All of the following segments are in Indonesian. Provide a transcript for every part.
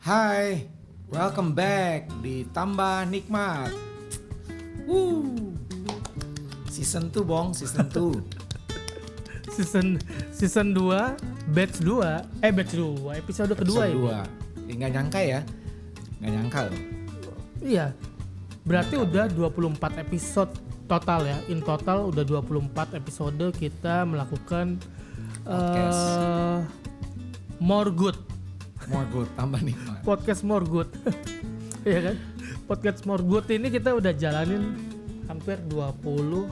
Hai, welcome back di Tambah Nikmat. Woo. Season 2 Bong, season 2. Season 2, batch 2, episode kedua ini. Nggak nyangka ya. Nggak nyangka loh. Iya. Berarti udah 24 episode total ya. In total udah 24 episode kita melakukan Podcast. More Good. More good, tambah nikmat. Podcast More Good. Iya kan? Podcast More Good ini kita udah jalanin hampir 24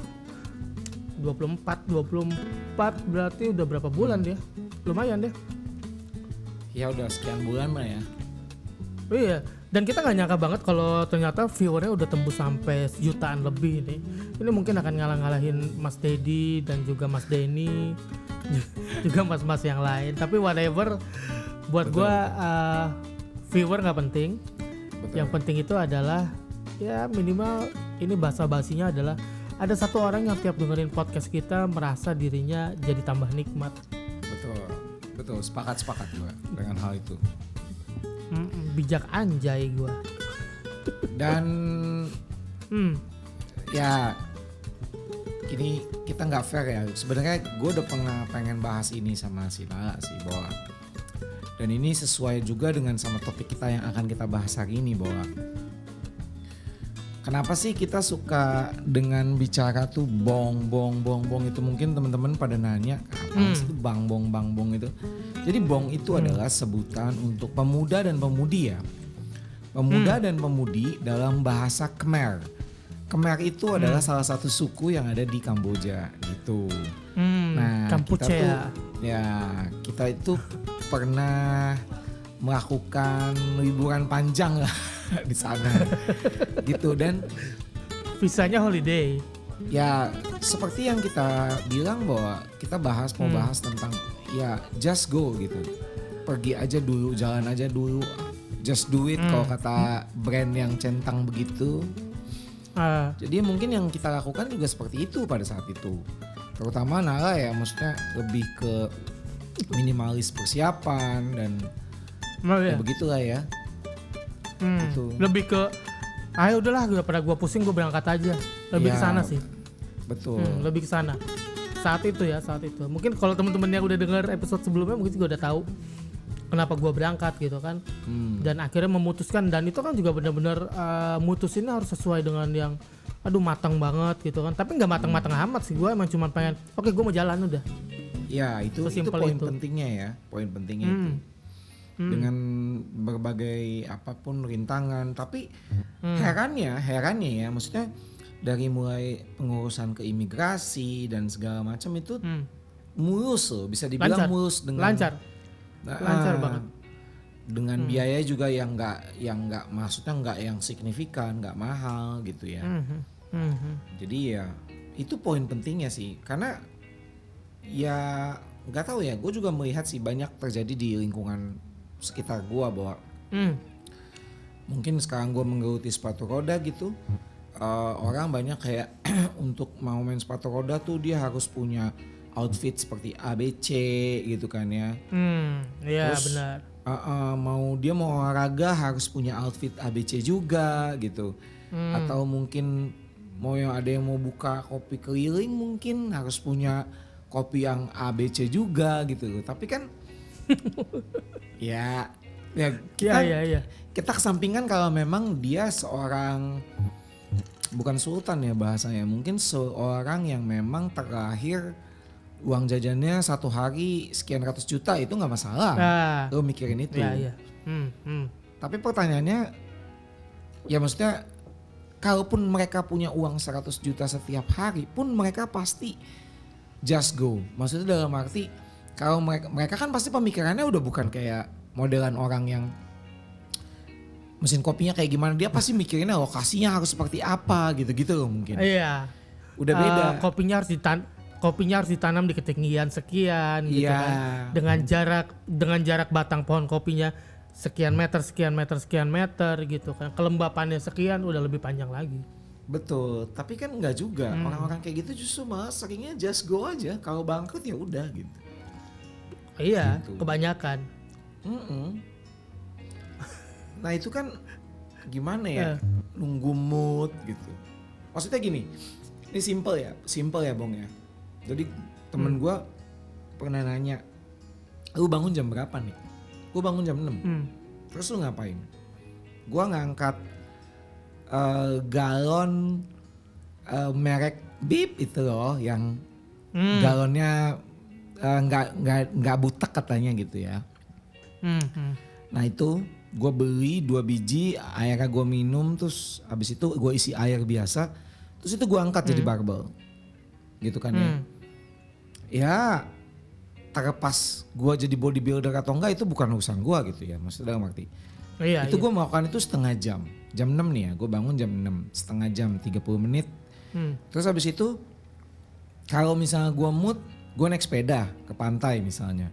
berarti udah berapa bulan dia? Lumayan deh. Ya udah sekian bulan mah ya. Iya, dan kita nggak nyangka banget kalau ternyata viewernya udah tembus sampai jutaan lebih nih. Ini mungkin akan ngalah-ngalahin Mas Dedi dan juga Mas Denny, juga mas-mas yang lain. Tapi whatever, buat Betul. gua viewer nggak penting. Betul. Yang penting itu adalah ya minimal ini bahasa basinya adalah ada satu orang yang tiap dengerin podcast kita merasa dirinya jadi tambah nikmat. Betul, sepakat gua dengan hal itu. Bijak anjay gua. Dan ya ini kita nggak fair ya. Sebenarnya gue udah pengen bahas ini sama si Nala sih, bahwa dan ini sesuai juga dengan sama topik kita yang akan kita bahas hari ini, bahwa kenapa sih kita suka dengan bicara tuh bong itu. Mungkin teman-teman pada nanya apa sih itu bang bong itu. Jadi bong itu adalah sebutan untuk pemuda dan pemudi ya. Pemuda dan pemudi dalam bahasa Khmer. Khmer itu adalah salah satu suku yang ada di Kamboja gitu. Nah, Kampuchea. kita itu pernah melakukan liburan panjang lah di sana. Gitu, dan Visanya holiday. ya seperti yang kita bilang bahwa kita mau bahas tentang ya just go gitu. Pergi aja dulu, jalan aja dulu. Just do it kalau kata brand yang centang begitu. Jadi mungkin yang kita lakukan juga seperti itu pada saat itu. Terutama Nala ya, maksudnya lebih ke minimalis persiapan dan ya begitulah ya. Gitu. Lebih ke ayo udahlah daripada gua pusing gua berangkat aja. Lebih ke sana sih. Betul. Lebih ke sana. Saat itu. Mungkin kalau teman-teman yang udah dengar episode sebelumnya mungkin juga udah tahu kenapa gua berangkat gitu kan. Dan akhirnya memutuskan, dan itu kan juga benar-benar mutusinnya harus sesuai dengan yang matang banget gitu kan. Tapi nggak matang-matang amat sih, gua emang cuma pengen oke gua mau jalan udah. Ya itu poin pentingnya ya. Poin pentingnya itu. Dengan berbagai apapun rintangan, tapi herannya ya, maksudnya dari mulai pengurusan keimigrasi dan segala macam itu mulus loh, bisa dibilang Lancar. mulus dengan Lancar banget. Dengan biaya juga yang nggak maksudnya nggak yang signifikan, nggak mahal gitu ya. Jadi ya itu poin pentingnya sih, karena ya nggak tahu ya, gue juga melihat sih banyak terjadi di lingkungan sekitar gue bahwa mungkin sekarang gue menggeluti sepatu roda gitu, orang banyak kayak untuk mau main sepatu roda tuh dia harus punya outfit seperti ABC gitu kan ya. Iya Terus, benar. mau olahraga harus punya outfit ABC juga gitu. Atau mungkin ada yang mau buka kopi keliling mungkin harus punya kopi yang ABC juga gitu. Tapi kan ya kita kesampingkan kalau memang dia seorang, bukan sultan ya bahasanya, mungkin seorang yang memang terakhir uang jajannya satu hari sekian ratus juta, itu nggak masalah. Lo mikirin itu. Tapi pertanyaannya ya, maksudnya kalaupun mereka punya uang 100 juta setiap hari pun mereka pasti just go. Maksudnya dalam arti kalau mereka kan pasti pemikirannya udah bukan kayak modelan orang yang mesin kopinya kayak gimana, dia pasti mikirinnya lokasinya harus seperti apa gitu-gitu loh mungkin. Iya. Udah beda. Kopinya harus ditanam di ketinggian sekian gitu kan. Dengan jarak batang pohon kopinya sekian meter gitu kan. Kelembapannya sekian, udah lebih panjang lagi. Betul, tapi kan enggak juga. Orang-orang kayak gitu justru malah seringnya just go aja. Kalau bangkrut ya udah gitu. Iya, Gitu. kebanyakan. Nah itu kan gimana ya, nunggu mood gitu. Maksudnya gini, ini simple ya Bong ya. Jadi temen gue pernah nanya, lu bangun jam berapa nih? Gue bangun jam 6. Terus lu ngapain? Gue ngangkat galon merek Bip itu loh, yang galonnya nggak butek katanya gitu ya. Nah itu gue beli 2 biji, airnya gue minum, terus abis itu gue isi air biasa, terus itu gue angkat jadi barbel, gitu kan ya. Ya terlepas gue jadi bodybuilder atau enggak itu bukan urusan gue gitu ya, maksudnya dalam arti. Iya, Gue melakukan itu setengah jam, jam 6 nih ya, gue bangun jam 6, setengah jam 30 menit. Terus habis itu kalau misalnya gue mood, gue naik sepeda ke pantai misalnya.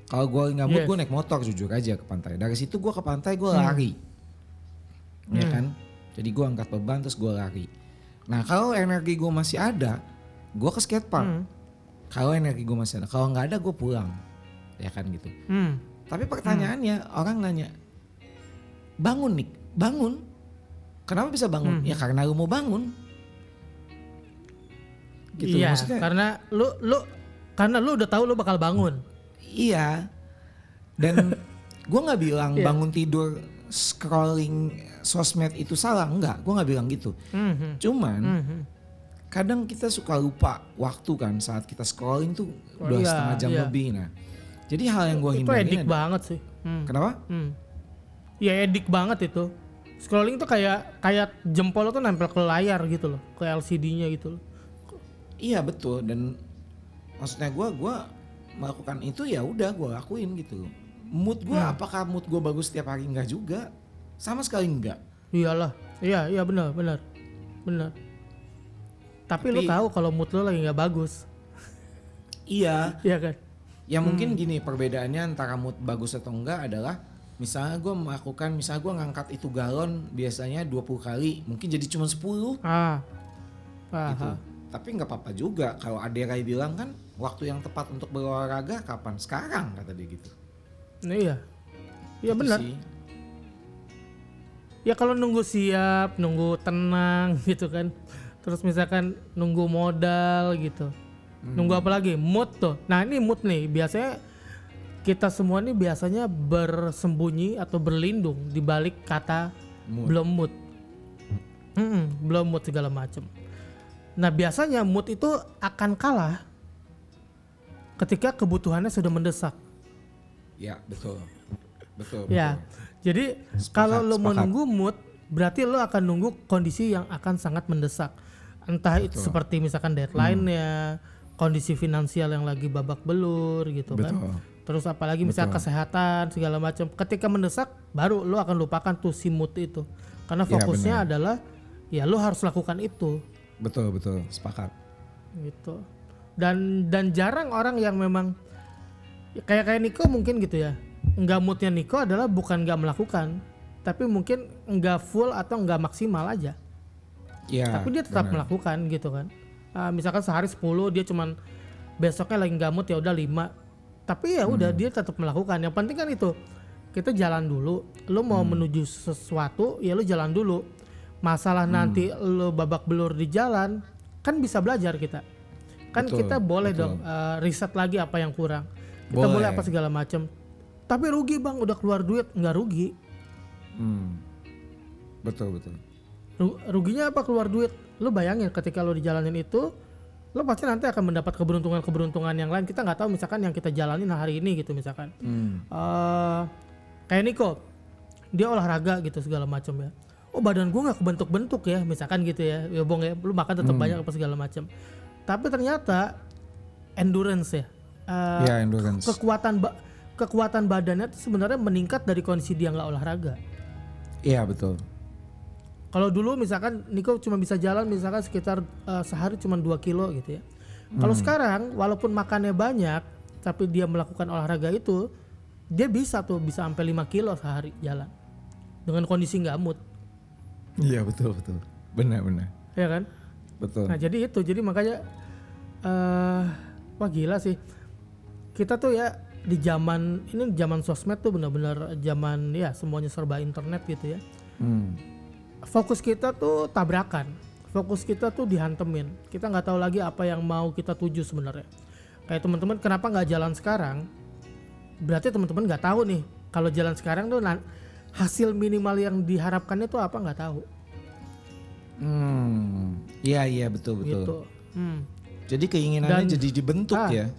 Kalau gue nggak mood, gue naik motor jujur aja ke pantai. Dari situ gue ke pantai, gue lari, ya kan. Jadi gue angkat beban terus gue lari. Nah kalau energi gue masih ada, gue ke skatepark. Kalau energi gue masih ada, kalau nggak ada gue pulang, ya kan gitu. Tapi pertanyaannya orang nanya, bangun nih, bangun. Kenapa bisa bangun? Ya karena lu mau bangun. Gitu iya, maksudnya. Karena lu udah tahu lu bakal bangun. Iya. Dan gue nggak bilang bangun tidur scrolling sosmed itu salah, enggak. Gue nggak bilang gitu. Cuman kadang kita suka lupa waktu kan saat kita scrolling tuh udah setengah jam lebih. Nah, jadi hal yang gue hindari. Itu edik banget sih. Kenapa? Ya edik banget itu. Scrolling tuh kayak jempol tuh nempel ke layar gitu loh, ke LCD-nya gitu loh. Iya betul, dan maksudnya gue melakukan itu ya udah gue lakuin gitu. Mood gue apakah mood gue bagus setiap hari? Enggak juga, sama sekali enggak. Iyalah, iya benar. Tapi lu tahu kalau mood lu lagi nggak bagus. Iya. Iya kan? Ya mungkin gini, perbedaannya antara mood bagus atau enggak adalah misalnya gue melakukan, misalnya gue ngangkat itu galon biasanya 20 kali, mungkin jadi cuma 10. Gitu. Tapi nggak apa-apa juga kalau Aderai bilang kan waktu yang tepat untuk berolahraga kapan? Sekarang kata dia gitu. Nah, iya Gitu benar. sih. Ya kalau nunggu siap, nunggu tenang gitu kan. Terus misalkan nunggu modal gitu. Nunggu apa lagi? Mood tuh. Nah ini mood nih biasanya kita semua nih biasanya bersembunyi atau berlindung di balik kata belum mood. Belum mood segala macam. Nah biasanya mood itu akan kalah ketika kebutuhannya sudah mendesak. Ya betul. Ya, jadi kalau lo mau nunggu mood, berarti lo akan nunggu kondisi yang akan sangat mendesak. Entah itu seperti misalkan deadline-nya, kondisi finansial yang lagi babak belur gitu kan. Terus apalagi misalnya kesehatan segala macam. Ketika mendesak, baru lo akan lupakan tuh si mood itu. Karena fokusnya adalah ya lo harus lakukan itu. Betul, sepakat. Gitu. Dan jarang orang yang memang kayak Niko mungkin gitu ya. Enggak moodnya Niko adalah bukan enggak melakukan, tapi mungkin enggak full atau enggak maksimal aja. Iya. Tapi dia tetap melakukan gitu kan. Misalkan sehari 10 dia cuman besoknya lagi enggak mood ya udah 5. Tapi ya udah dia tetap melakukan. Yang penting kan itu. Kita jalan dulu. Lo mau menuju sesuatu ya lo jalan dulu. Masalah nanti lo babak belur di jalan kan bisa belajar kita. Kan kita boleh dong riset lagi apa yang kurang. Kita boleh apa segala macam. Tapi rugi bang, udah keluar duit, nggak rugi. Betul. Ruginya apa keluar duit? Lo bayangin ketika lo dijalanin itu, lo pasti nanti akan mendapat keberuntungan yang lain. Kita nggak tahu misalkan yang kita jalanin hari ini gitu misalkan. Kayak Niko, dia olahraga gitu segala macam ya. Oh badan gue nggak kebentuk-bentuk ya, misalkan gitu ya. Ya bong ya, lo makan tetap banyak apa segala macam. Tapi ternyata endurance ya. Endurance. Kekuatan badannya itu sebenarnya meningkat dari kondisi dia nggak olahraga. Iya betul. Kalau dulu misalkan Niko cuma bisa jalan misalkan sekitar sehari cuma 2 kilo gitu ya. Kalau sekarang walaupun makannya banyak tapi dia melakukan olahraga itu, dia bisa sampai 5 kilo sehari jalan dengan kondisi nggak mood. Iya betul. Benar. Ya kan? Betul. Nah jadi makanya wah gila sih. Kita tuh ya di zaman sosmed tuh benar-benar zaman ya semuanya serba internet gitu ya. Fokus kita tuh tabrakan, fokus kita tuh dihantemin. Kita nggak tahu lagi apa yang mau kita tuju sebenarnya. Kayak teman-teman kenapa nggak jalan sekarang? Berarti teman-teman nggak tahu nih kalau jalan sekarang tuh hasil minimal yang diharapkannya tuh apa nggak tahu. Iya betul. Gitu. Jadi keinginannya jadi dibentuk ya.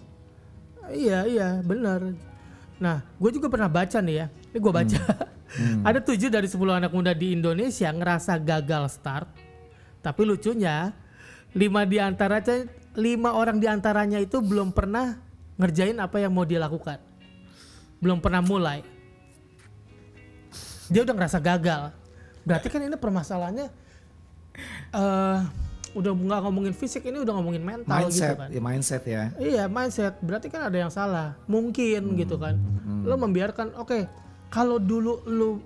Iya benar. Nah, gue juga pernah baca nih ya. Ini gue baca. Ada 7 dari 10 anak muda di Indonesia ngerasa gagal start. Tapi lucunya 5 orang di antaranya itu belum pernah ngerjain apa yang mau dia lakukan. Belum pernah mulai. Dia udah ngerasa gagal. Berarti kan ini permasalahannya udah nggak ngomongin fisik, ini udah ngomongin mental gitu kan. Mindset ya. Iya mindset, berarti kan ada yang salah. Mungkin gitu kan. Lo membiarkan, oke, kalau dulu lo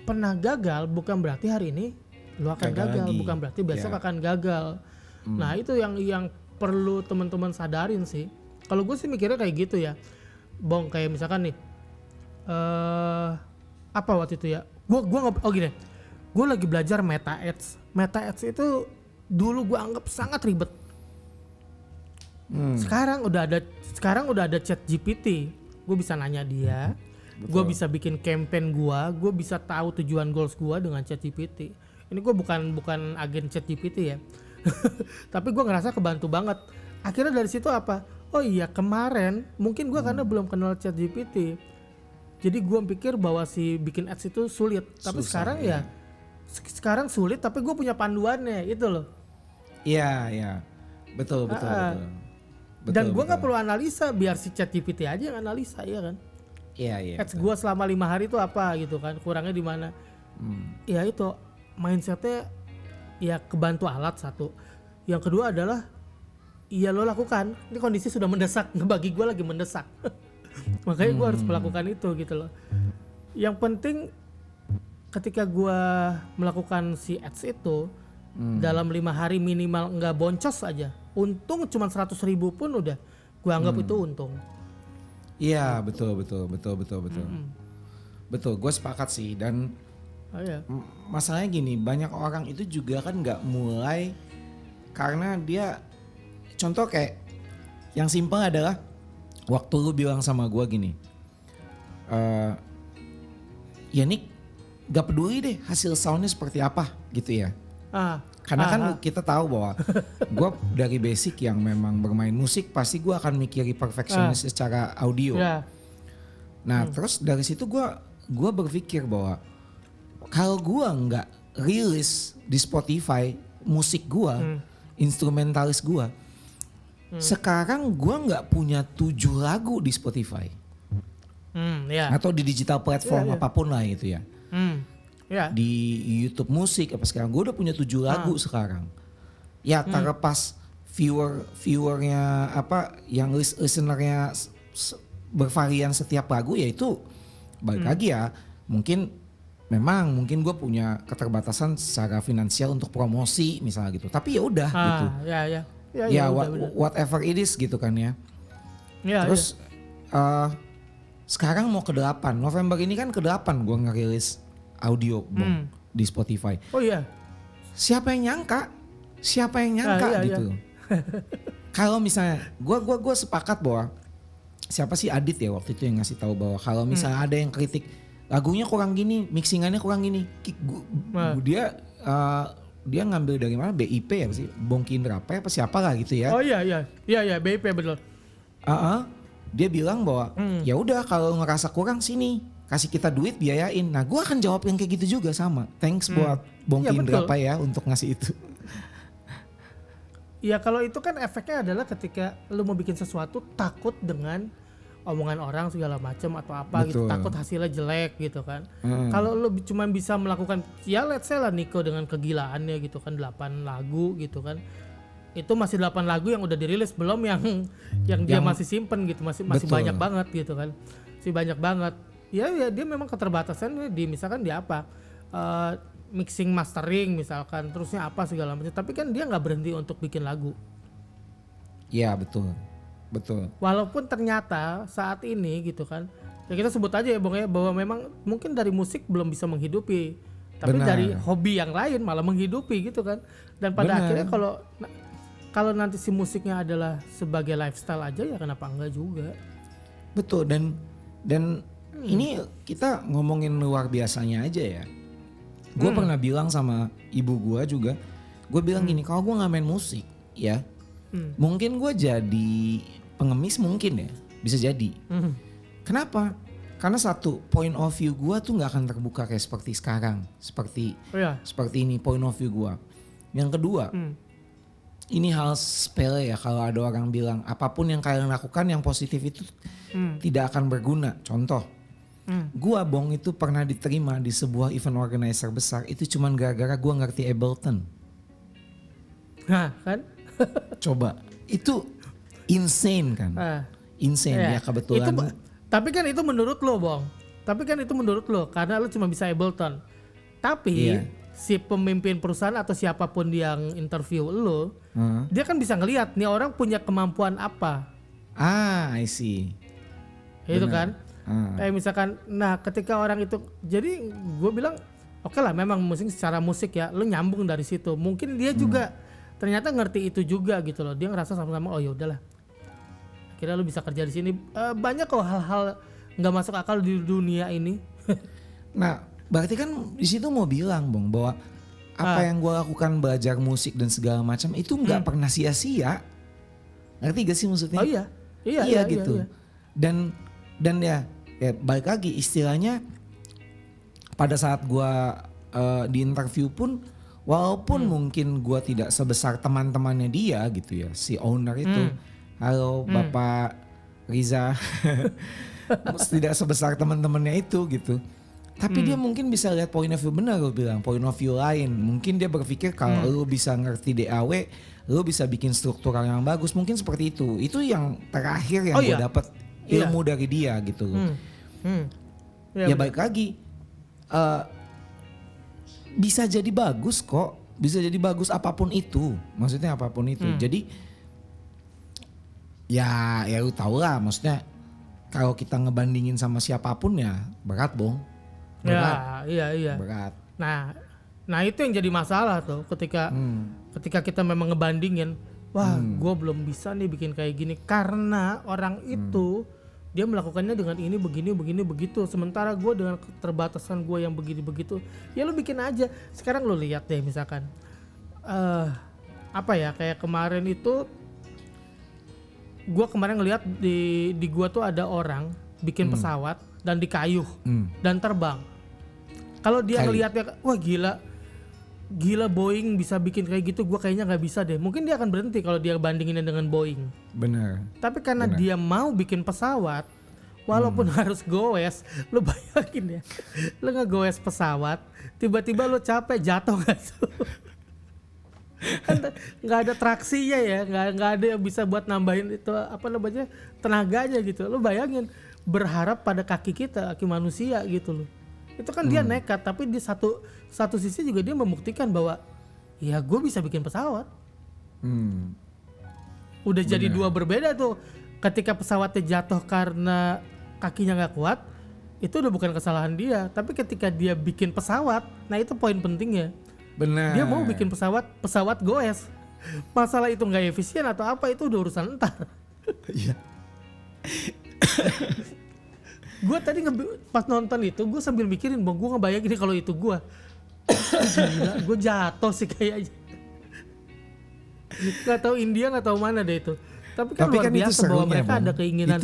pernah gagal bukan berarti hari ini lo akan gagal. Bukan berarti besok akan gagal. Nah itu yang perlu teman-teman sadarin sih. Kalau gue sih mikirnya kayak gitu ya. Bong, kayak misalkan nih, apa waktu itu ya? Gini, gue lagi belajar Meta Ads. Meta Ads itu dulu gue anggap sangat ribet. Sekarang udah ada Chat GPT. Gue bisa nanya dia, gue bisa bikin campaign gue bisa tahu tujuan goals gue dengan Chat GPT. Ini gue bukan agen Chat GPT ya, tapi gue ngerasa kebantu banget. Akhirnya dari situ apa? Oh iya, kemarin mungkin gue karena belum kenal Chat GPT, jadi gue pikir bahwa si bikin ads itu sulit. Tapi sekarang ya sekarang sulit, tapi gue punya panduannya itu loh. Iya, betul. Dan gue nggak perlu analisa, biar si ChatGPT aja yang analisa, ya kan? Iya. Ads gue selama 5 hari itu apa gitu kan? Kurangnya di mana? Ya itu mindsetnya ya kebantu alat satu. Yang kedua adalah ya lo lakukan. Ini kondisi sudah mendesak, bagi gue lagi mendesak. Makanya gue harus melakukan itu gitu loh. Yang penting ketika gue melakukan si ads itu dalam 5 hari minimal nggak boncos aja, untung cuma 100.000 pun udah gue anggap itu untung. Iya betul. Betul, gue sepakat sih. Dan masalahnya gini, banyak orang itu juga kan nggak mulai karena dia, contoh kayak yang simpel adalah waktu lu bilang sama gue gini, ya Nick gak peduli deh hasil soundnya seperti apa gitu ya. Karena kan kita tahu bahwa gue dari basic yang memang bermain musik, pasti gue akan mikiri perfeksionis secara audio. Nah terus dari situ gue berpikir bahwa kalau gue nggak rilis di Spotify musik gue, instrumentalis gue, sekarang gue nggak punya 7 lagu di Spotify, atau di digital platform apapun lah gitu ya. Di YouTube musik apa sekarang gue udah punya 7 lagu sekarang. Ya terlepas viewernya apa yang listenernya bervarian setiap lagu, ya itu balik lagi ya. Mungkin gue punya keterbatasan secara finansial untuk promosi misalnya gitu. Tapi ya udah gitu. Whatever it is gitu kan ya. Terus sekarang mau ke 8 November ini kan, ke 8 gue ngerilis audio di Spotify. Oh iya. Siapa yang nyangka gitu. Kalau misalnya gue sepakat bahwa siapa sih Adit ya waktu itu yang ngasih tahu bahwa kalau misalnya ada yang kritik lagunya kurang gini, mixingannya kurang gini, dia ngambil dari mana? BIP ya sih, Bongki Indra apa siapa lah gitu ya. Oh iya BIP betul. Dia bilang bahwa ya udah kalau ngerasa kurang sini, kasih kita duit biayain. Nah gue akan jawab yang kayak gitu juga sama. Thanks buat Bongki Indra ya untuk ngasih itu. Ya kalau itu kan efeknya adalah ketika lu mau bikin sesuatu takut dengan omongan orang segala macam atau apa gitu, takut hasilnya jelek gitu kan. Kalau lu cuma bisa melakukan ya let's say lah Nico dengan kegilaannya gitu kan, 8 lagu gitu kan. Itu masih 8 lagu yang udah dirilis, belum yang dia masih simpen gitu, masih banyak banget gitu kan. Masih banyak banget. Ya dia memang keterbatasan di misalkan dia apa? Mixing mastering misalkan, terusnya apa segala macam. Tapi kan dia nggak berhenti untuk bikin lagu. Iya betul. Betul. Walaupun ternyata saat ini gitu kan, ya kita sebut aja ya Bang ya, bahwa memang mungkin dari musik belum bisa menghidupi, tapi Benar. dari hobi yang lain malah menghidupi gitu kan. Dan pada Benar. akhirnya kalau nanti si musiknya adalah sebagai lifestyle aja, ya kenapa enggak juga. Betul, dan ini kita ngomongin luar biasanya aja ya. Gue pernah bilang sama ibu gue juga, gue bilang gini, kalau gue nggak main musik ya, mungkin gue jadi pengemis mungkin ya, bisa jadi. Kenapa? Karena satu, point of view gue tuh nggak akan terbuka kayak seperti sekarang, seperti ini point of view gue. Yang kedua, ini hal sepele ya, kalau ada orang bilang apapun yang kalian lakukan yang positif itu tidak akan berguna. Contoh, gua Bong itu pernah diterima di sebuah event organizer besar itu cuman gara-gara gua ngerti Ableton. Nah kan? Coba, itu insane kan? Insane ya kebetulan. Tapi kan itu menurut lo Bong. Tapi kan itu menurut lo karena lo cuma bisa Ableton. Tapi si pemimpin perusahaan atau siapapun yang interview lo, dia kan bisa ngelihat nih orang punya kemampuan apa. I see. Itu kan. Kayak misalkan, nah ketika orang itu, jadi gue bilang oke lah memang musik secara musik ya, lo nyambung dari situ. Mungkin dia juga ternyata ngerti itu juga gitu loh. Dia ngerasa sama-sama oh ya udahlah. Akhirnya lo bisa kerja di sini. Banyak kok hal-hal nggak masuk akal di dunia ini. Nah, berarti kan di situ mau bilang Bong bahwa apa yang gue lakukan belajar musik dan segala macam itu nggak pernah sia-sia. Ngerti gak sih maksudnya? Oh iya gitu. Iya. Dan ya balik lagi istilahnya pada saat gue di interview pun walaupun mungkin gue tidak sebesar teman-temannya dia gitu ya, si owner itu, halo Bapak Riza, tidak sebesar teman-temannya itu gitu. Tapi dia mungkin bisa lihat point of view, benar lo bilang, point of view lain. Mungkin dia berpikir kalau lo bisa ngerti DAW, lo bisa bikin struktural yang bagus. Mungkin seperti itu. Itu yang terakhir yang gue dapat ilmu dari dia gitu loh. Ya balik lagi, bisa jadi bagus kok. Bisa jadi bagus apapun itu. Maksudnya apapun itu. Jadi ya lu tau lah, maksudnya kalau kita ngebandingin sama siapapun ya berat Bong. Berat. Ya, iya. Berat. Nah itu yang jadi masalah tuh ketika kita memang ngebandingin, wah gue belum bisa nih bikin kayak gini karena orang itu dia melakukannya dengan ini begini begitu, sementara gue dengan keterbatasan gue yang begini begitu. Ya lu bikin aja. Sekarang lu lihat deh misalkan apa ya, kayak kemarin itu gue kemarin ngeliat di gue tuh ada orang bikin pesawat dan dikayuh dan terbang. Kalau dia ngelihatnya, wah gila Boeing bisa bikin kayak gitu, gue kayaknya nggak bisa deh. Mungkin dia akan berhenti kalau dia bandinginnya dengan Boeing. Benar. Tapi karena dia mau bikin pesawat, walaupun harus goes, lo bayangin ya, lo ngegoes pesawat, tiba-tiba lo capek jatuh nggak tuh? Nggak ada traksinya ya, nggak ada yang bisa buat nambahin itu apa namanya tenaganya gitu. Lo bayangin berharap pada kaki kita, kaki manusia gitu loh. Itu kan dia nekat, tapi di satu sisi juga dia membuktikan bahwa ya gue bisa bikin pesawat. Udah jadi dua berbeda tuh. Ketika pesawatnya jatuh karena kakinya nggak kuat, itu udah bukan kesalahan dia. Tapi ketika dia bikin pesawat, nah itu poin pentingnya. Benar. Dia mau bikin pesawat goes. Masalah itu nggak efisien atau apa itu udah urusan entar. Iya. Gue tadi pas nonton itu gue sambil mikirin, bang, gue ngebayangin kalau itu gue. Gila, gue jatuh sih kayaknya. Gak tahu India gak tahu mana deh itu. Tapi kan luar biasa bahwa mereka ada keinginan.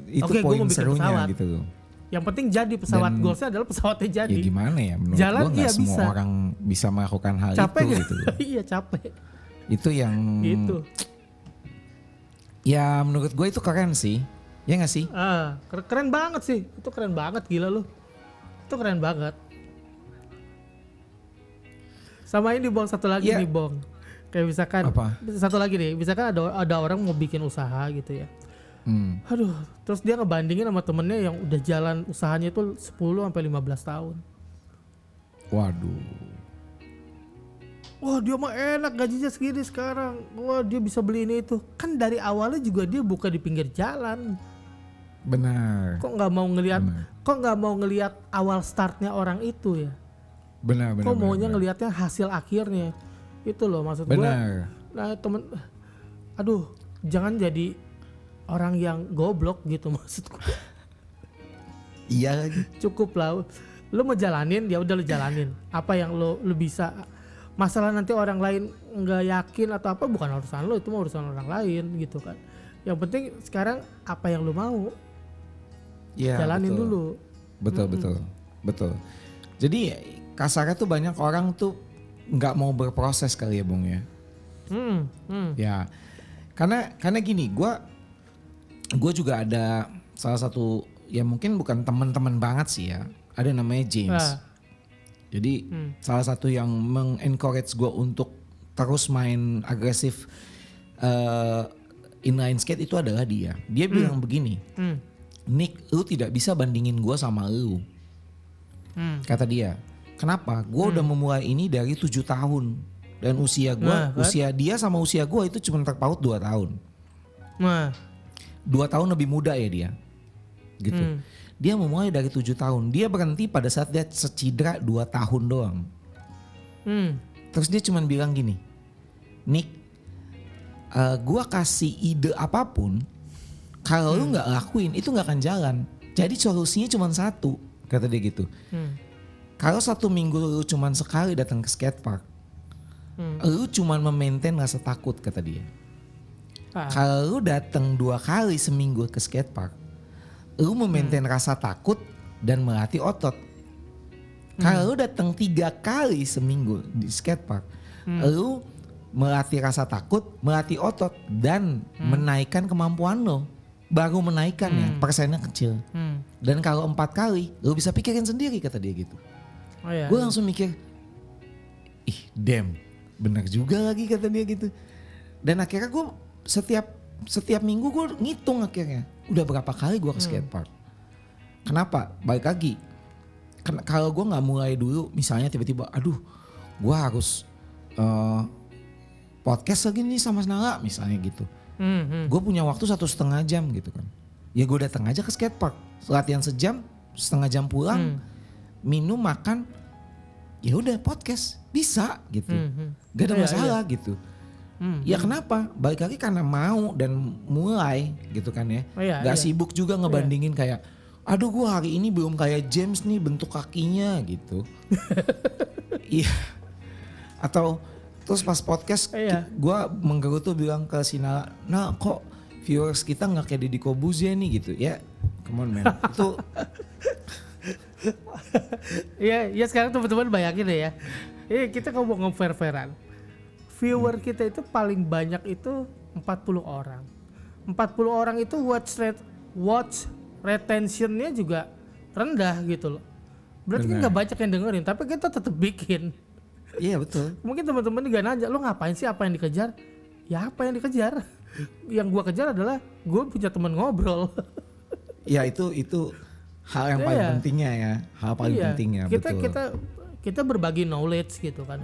Itu poin serunya pesawat gitu loh. Yang penting jadi pesawat, goalsnya adalah pesawatnya jadi. Ya gimana ya, menurut gue gak semua orang bisa melakukan hal capek itu gitu. Iya capek. Itu yang gitu. Ya menurut gue itu keren sih. Ya gak sih? Keren banget sih. Itu keren banget, gila lu. Itu keren banget. Sama ini Bong, satu lagi nih Bong. Kayak misalkan satu lagi nih, misalkan ada orang mau bikin usaha gitu ya. Aduh, terus dia ngebandingin sama temennya yang udah jalan usahanya itu 10 sampai 15 tahun. Waduh. wah dia mah enak gajinya segini sekarang, wah dia bisa beli ini itu. Kan dari awalnya juga dia buka di pinggir jalan. Benar. Kok nggak mau ngelihat awal startnya orang itu ya? Benar. Kok maunya ngelihatnya hasil akhirnya? Itu loh maksud gue. Benar. Nah aduh jangan jadi orang yang goblok gitu maksud gue. Iya lagi. Cukup lah, lu mau jalanin ya udah lu jalanin. Apa yang lu bisa. Masalah nanti orang lain nggak yakin atau apa bukan urusan lu, itu mah urusan orang lain gitu kan. Yang penting sekarang apa yang lu mau. Ya, jalanin betul. dulu. Betul. Jadi kasarnya tuh banyak orang tuh nggak mau berproses kali ya Bung ya. Ya, karena gini, gue juga ada salah satu ya mungkin bukan teman-teman banget sih ya, ada namanya James. Jadi salah satu yang mengencourage gue untuk terus main agresif inline skate itu adalah dia. Dia bilang begini. Nick, lu tidak bisa bandingin gue sama lu. Kata dia. Kenapa? Gue udah memulai ini dari 7 tahun. Dan usia gue, usia dia sama usia gue itu cuma terpaut 2 tahun. 2 tahun lebih muda ya dia. Gitu. Dia memulai dari 7 tahun. Dia berhenti pada saat dia cedera 2 tahun doang. Terus dia cuma bilang gini. Nick, gue kasih ide apapun. Kalau lu gak lakuin itu gak akan jalan. Jadi solusinya cuma satu, kata dia gitu. Kalau 1 minggu lu cuma sekali datang ke skatepark, lu cuma memaintain rasa takut, kata dia. Kalau lu datang 2 kali seminggu ke skatepark, lu memaintain rasa takut dan melatih otot. Kalau lu datang 3 kali seminggu di skatepark, lu melatih rasa takut, melatih otot dan menaikkan kemampuan lo. Baru menaikannya, persennya kecil. Dan kalau 4 kali, lu bisa pikirin sendiri, kata dia gitu. Gue langsung mikir, ih damn, benar juga lagi, kata dia gitu. Dan akhirnya gue setiap minggu gue ngitung akhirnya, udah berapa kali gue ke skatepark. Kenapa? Balik lagi, kalau gue nggak mulai dulu, misalnya tiba-tiba, aduh, gue harus podcast lagi nih sama Nala, misalnya gitu. Gue punya waktu 1,5 jam gitu kan. Ya gue datang aja ke skatepark, latihan sejam, 1/2 jam pulang, minum, makan, ya udah podcast bisa gitu. Gak ada masalah gitu. Ya kenapa? Balik lagi karena mau dan mulai gitu kan ya. Gak sibuk juga ngebandingin kayak, aduh gue hari ini belum kayak James nih bentuk kakinya gitu. Iya. Atau terus pas podcast gue menggerutu bilang ke si Nala, nah kok viewers kita gak kayak Deddy Corbuzier nih gitu. Ya come on man. Itu ya sekarang teman-teman bayangin deh ya. Kita ngomong fair-fairan. Viewer kita itu paling banyak itu 40 orang. 40 orang itu watch retentionnya juga rendah gitu loh. Berarti kan gak banyak yang dengerin, tapi kita tetap bikin. Iya betul. Mungkin teman-teman juga nanya, lo ngapain sih, apa yang dikejar? Ya apa yang dikejar? Yang gua kejar adalah gue punya teman ngobrol. Ya itu hal yang paling pentingnya ya, hal paling pentingnya. Kita berbagi knowledge gitu kan.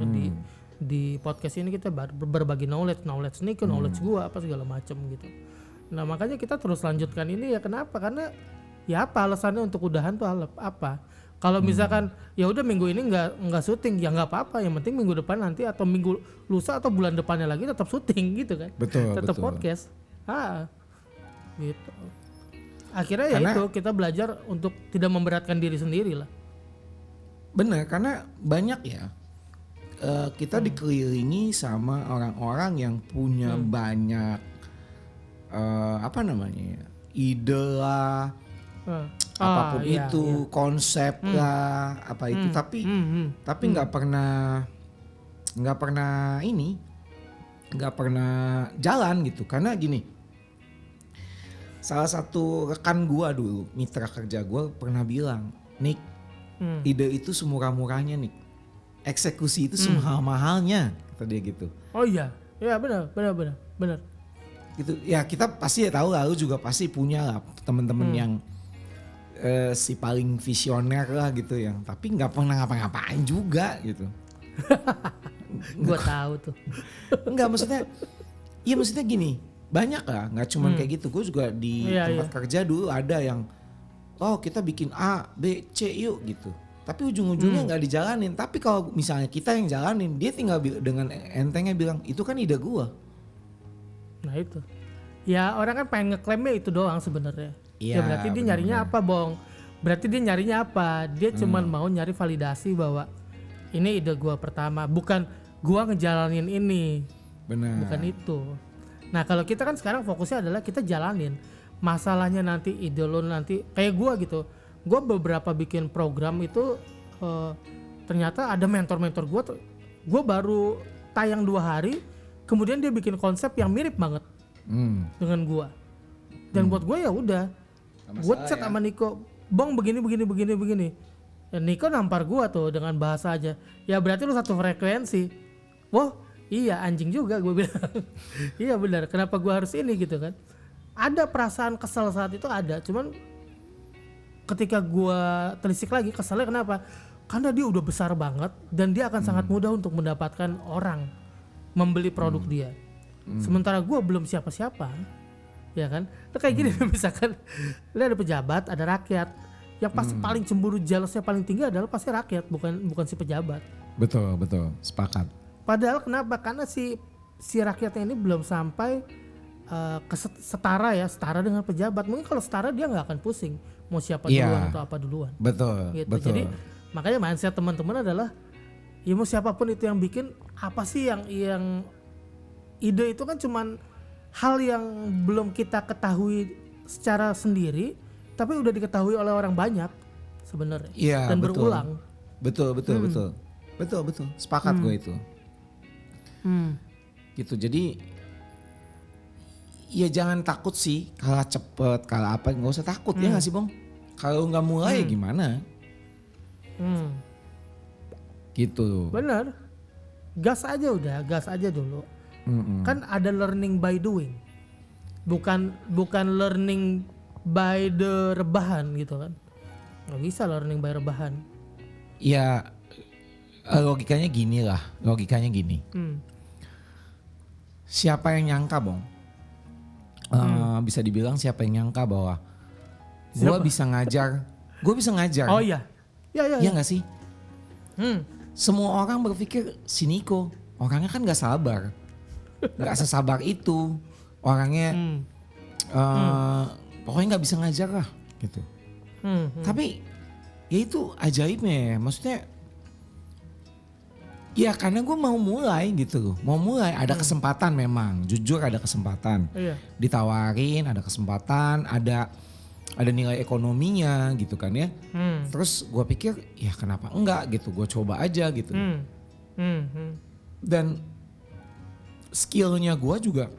Di podcast ini kita berbagi knowledge nih ke knowledge gua apa segala macam gitu. Nah makanya kita terus lanjutkan ini ya, kenapa? Karena ya apa alasannya untuk udahan tuh apa? Kalau misalkan ya udah minggu ini nggak syuting ya nggak apa-apa, yang penting minggu depan nanti atau minggu lusa atau bulan depannya lagi tetap syuting gitu kan. Tetap podcast. Gitu. Akhirnya karena, ya itu kita belajar untuk tidak memberatkan diri sendiri lah. Bener, karena banyak ya kita dikelilingi sama orang-orang yang punya banyak ide lah, apapun itu, konsep lah, apa itu, tapi nggak pernah jalan gitu. Karena gini, salah satu rekan gua dulu, mitra kerja gua pernah bilang, Nick, ide itu semurah-murahnya Nick, eksekusi itu semahal-mahalnya, kata dia gitu. Oh iya, ya benar. Gitu ya, kita pasti ya tahu, lalu juga pasti punya lah teman-teman yang si paling visioner lah gitu, yang tapi nggak pernah ngapa-ngapain juga gitu. Gue tahu tuh. Enggak, maksudnya gini, banyak lah, nggak cuman kayak gitu. Gue juga di tempat kerja dulu ada yang, oh kita bikin A, B, C yuk gitu. Tapi ujung-ujungnya nggak dijalanin. Tapi kalau misalnya kita yang jalanin, dia tinggal dengan entengnya bilang, itu kan ide gue. Nah itu. Ya orang kan pengen ngeklaimnya itu doang sebenarnya. Iya, Ya berarti dia nyarinya apa, Bong? Berarti dia nyarinya apa? Dia cuman mau nyari validasi bahwa ini ide gua pertama, bukan gua ngejalanin ini. Benar. Bukan itu. Nah, kalau kita kan sekarang fokusnya adalah kita jalanin. Masalahnya nanti ide lo nanti kayak gua gitu. Gua beberapa bikin program itu ternyata ada mentor-mentor gua baru tayang 2 hari, kemudian dia bikin konsep yang mirip banget dengan gua. Dan buat gue ya udah, gue chat sama Niko, Bang begini. Ya, Niko nampar gue tuh dengan bahasa aja. Ya berarti lu satu frekuensi. Wah iya anjing juga gue bilang. Iya benar. Kenapa gue harus ini gitu kan? Ada perasaan kesal saat itu ada. Cuman ketika gue telisik lagi kesalnya kenapa? Karena dia udah besar banget dan dia akan sangat mudah untuk mendapatkan orang membeli produk dia. Sementara gue belum siapa-siapa. Ya kan, nah, kayak gini misalkan lu ada pejabat, ada rakyat, yang pasti paling cemburu jealousnya paling tinggi adalah pasti rakyat, bukan si pejabat. Betul, sepakat. Padahal kenapa? Karena si rakyatnya ini belum sampai setara dengan pejabat. Mungkin kalau setara dia nggak akan pusing mau siapa duluan atau apa duluan. Betul. Jadi makanya mindset teman-teman adalah ya mau siapapun itu yang bikin apa sih yang ide itu kan cuman hal yang belum kita ketahui secara sendiri tapi udah diketahui oleh orang banyak sebenarnya dan berulang. Betul. Sepakat gue itu. Gitu. Jadi ya jangan takut sih kalah cepet, kalah apa, nggak usah takut ya nggak sih Bang? Kalau nggak mulai ya gimana? Gitu. Bener. Gas aja dulu. Kan ada learning by doing, bukan learning by the rebahan gitu kan. Nggak bisa learning by rebahan. Ya logikanya gini. Siapa yang nyangka Bang? Bisa dibilang siapa yang nyangka bahwa gue bisa ngajar. Oh iya. Iya nggak sih? Semua orang berpikir si Niko orangnya kan nggak sabar. Nggak sesabar itu orangnya, pokoknya nggak bisa ngajar lah gitu. Tapi ya itu ajaibnya ya, maksudnya ya karena gue mau mulai gitu, ada kesempatan memang, jujur ada kesempatan, ditawarin ada kesempatan, ada nilai ekonominya gitu kan ya. Terus gue pikir ya kenapa enggak gitu, gue coba aja gitu. Dan skillnya gue juga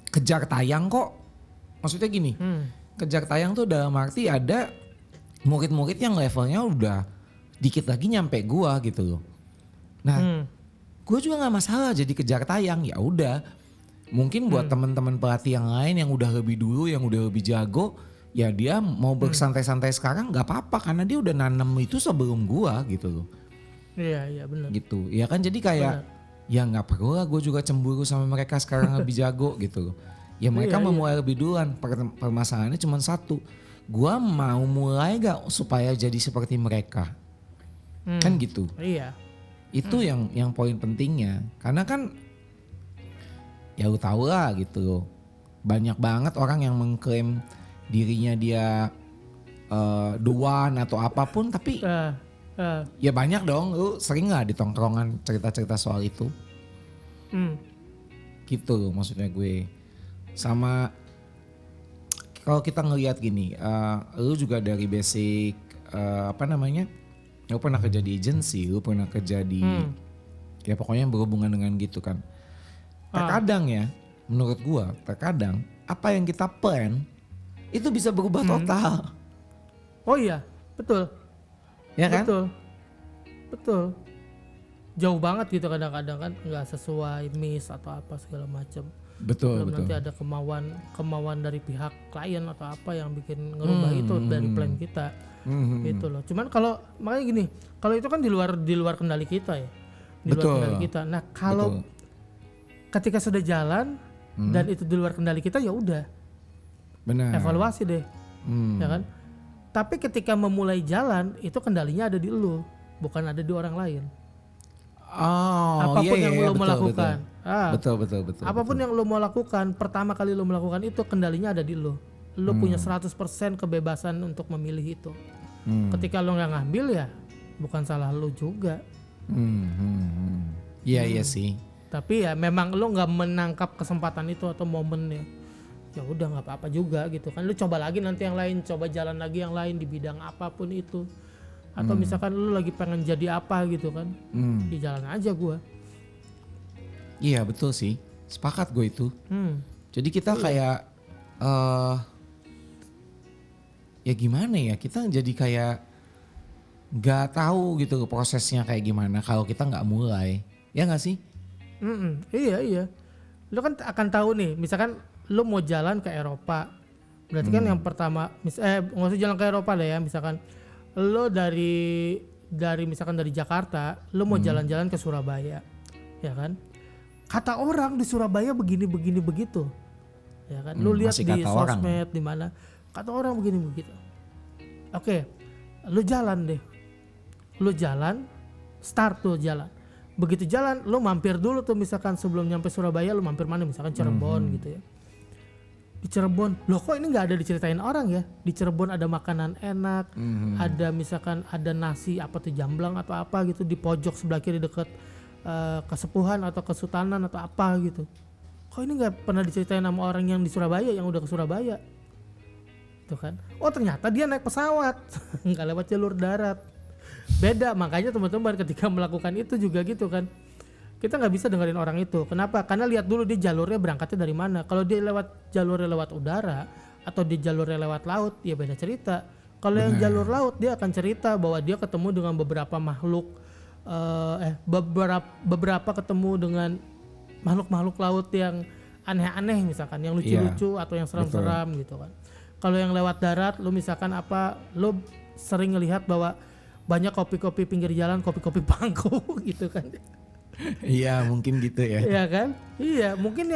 kejar tayang kok. Maksudnya gini, kejar tayang tuh dalam arti ada murid-murid yang levelnya udah dikit lagi nyampe gue gitu loh. Nah, gue juga nggak masalah jadi kejar tayang. Ya udah, mungkin buat teman-teman pelatih yang lain yang udah lebih dulu, yang udah lebih jago, ya dia mau bersantai-santai sekarang nggak apa-apa karena dia udah nanam itu sebelum gue gitu loh. Iya benar. Gitu, ya kan jadi kayak ya nggak perlu lah gue juga cemburu sama mereka sekarang lebih jago gitu loh. Ya mereka mau mulai lebih duluan. Permasalahannya cuma satu, gue mau mulai gak supaya jadi seperti mereka, kan gitu. Iya. Itu yang poin pentingnya, karena kan ya lu tau lah gitu loh. Banyak banget orang yang mengklaim dirinya dia the one atau apapun, tapi ya banyak dong, lu sering gak di tongkrongan cerita-cerita soal itu. Gitu loh maksudnya gue. Sama kalau kita ngelihat gini, lu juga dari basic lu pernah kerja di agency, lu pernah kerja di ya pokoknya yang berhubungan dengan gitu kan. Terkadang ya, menurut gua terkadang apa yang kita plan itu bisa berubah total. Oh iya, betul. Ya kan? Betul. Jauh banget gitu kadang-kadang kan nggak sesuai miss atau apa segala macam. Betul. Nanti ada kemauan dari pihak klien atau apa yang bikin ngerubah itu dari plan kita. Gitu loh. Cuman kalau makanya gini, kalau itu kan di luar kendali kita ya. di luar kendali kita. Nah kalau ketika sudah jalan dan itu di luar kendali kita, ya udah, benar, evaluasi deh, ya kan. Tapi ketika memulai jalan itu kendalinya ada di lu, bukan ada di orang lain. Apapun yang lo mau lakukan, betul. Apapun yang lo mau lakukan, pertama kali lo melakukan itu kendalinya ada di lo. Lo punya 100% kebebasan untuk memilih itu. Ketika lo nggak ngambil ya, bukan salah lo juga. Iya sih. Tapi ya memang lo nggak menangkap kesempatan itu atau momennya. Ya udah nggak apa-apa juga gitu kan. Lo coba lagi nanti yang lain, coba jalan lagi yang lain di bidang apapun itu. Atau misalkan lu lagi pengen jadi apa gitu kan, di jalan aja gua. Iya betul sih, sepakat gue itu. Jadi kita kayak ya gimana ya, kita jadi kayak nggak tahu gitu prosesnya kayak gimana kalau kita nggak mulai, ya nggak sih? Iya. Lu kan akan tahu nih, misalkan lu mau jalan ke Eropa, berarti kan yang pertama, nggak usah jalan ke Eropa deh ya, misalkan lo dari misalkan dari Jakarta, lo mau jalan-jalan ke Surabaya, ya kan? Kata orang di Surabaya begini begitu, ya kan? Lo lihat di sosmed di mana, kata orang begini begitu. Oke, lo jalan deh, lo jalan, start tuh jalan. Begitu jalan, lo mampir dulu tuh misalkan sebelum nyampe Surabaya, lo mampir mana? Misalkan Cirebon gitu ya. Di Cirebon, loh kok ini nggak ada diceritain orang ya? Di Cirebon ada makanan enak, ada misalkan ada nasi apa tuh jamblang atau apa gitu di pojok sebelah kiri dekat kesepuhan atau kesultanan atau apa gitu. Kok ini nggak pernah diceritain sama orang yang di Surabaya, yang udah ke Surabaya, tuh kan? Oh ternyata dia naik pesawat, nggak lewat jalur darat. Beda, makanya teman-teman ketika melakukan itu juga gitu kan. Kita nggak bisa dengerin orang itu. Kenapa? Karena lihat dulu dia jalurnya berangkatnya dari mana. Kalau dia lewat jalurnya lewat udara atau di jalurnya lewat laut, ya beda cerita. Kalau yang jalur laut, dia akan cerita bahwa dia ketemu dengan beberapa makhluk, beberapa ketemu dengan makhluk-makhluk laut yang aneh-aneh misalkan, yang lucu-lucu atau yang seram-seram gitu kan. Kalau yang lewat darat, lu misalkan lu sering ngelihat bahwa banyak kopi-kopi pinggir jalan, kopi-kopi pangku gitu kan. Iya mungkin gitu ya. Iya kan? Iya mungkin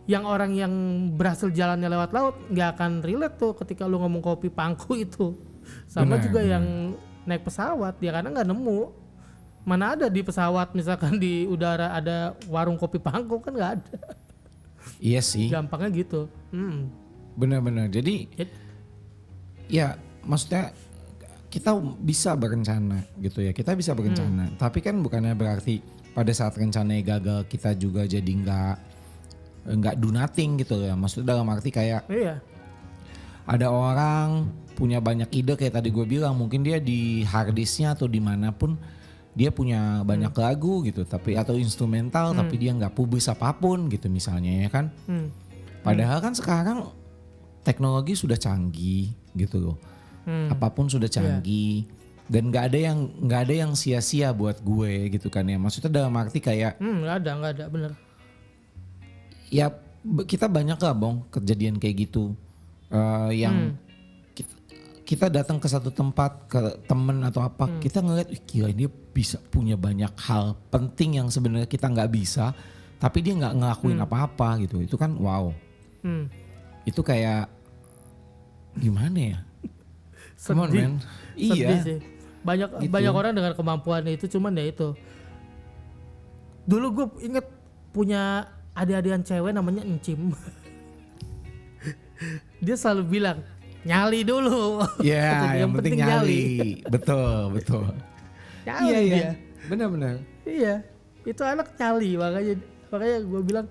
yang orang yang berhasil jalannya lewat laut nggak akan relate tuh ketika lu ngomong kopi pangku itu. Sama juga yang naik pesawat, dia karena nggak nemu. Mana ada di pesawat misalkan di udara ada warung kopi pangku, kan nggak ada. Iya sih. Gampangnya gitu. Benar-benar. Jadi ya maksudnya kita bisa berencana gitu ya. Kita bisa berencana. Tapi kan bukannya berarti pada saat rencananya gagal kita juga jadi nggak do nothing gitu ya. Maksudnya dalam arti kayak ada orang punya banyak ide kayak tadi gue bilang, mungkin dia di harddisknya atau dimanapun dia punya banyak lagu gitu, tapi atau instrumental tapi dia nggak publis apapun gitu misalnya ya kan. Padahal kan sekarang teknologi sudah canggih gitu loh. Apapun sudah canggih. Dan nggak ada yang sia-sia buat gue gitu kan ya. Maksudnya dalam arti kayak nggak ada bener. Ya kita banyak lah Bong kejadian kayak gitu, yang kita datang ke satu tempat, ke temen atau apa, kita ngeliat gila dia bisa punya banyak hal penting yang sebenarnya kita nggak bisa, tapi dia nggak ngelakuin apa-apa gitu. Itu kan wow. Itu kayak gimana ya? Come on man. Iya sih. Banyak orang dengan kemampuan itu, cuman ya itu. Dulu gue inget punya adik-adikan cewek namanya Encim. Dia selalu bilang nyali dulu. Ya, yang penting nyali. Betul. Nyali iya, dia. Benar-benar. Iya, itu anak nyali, makanya gue bilang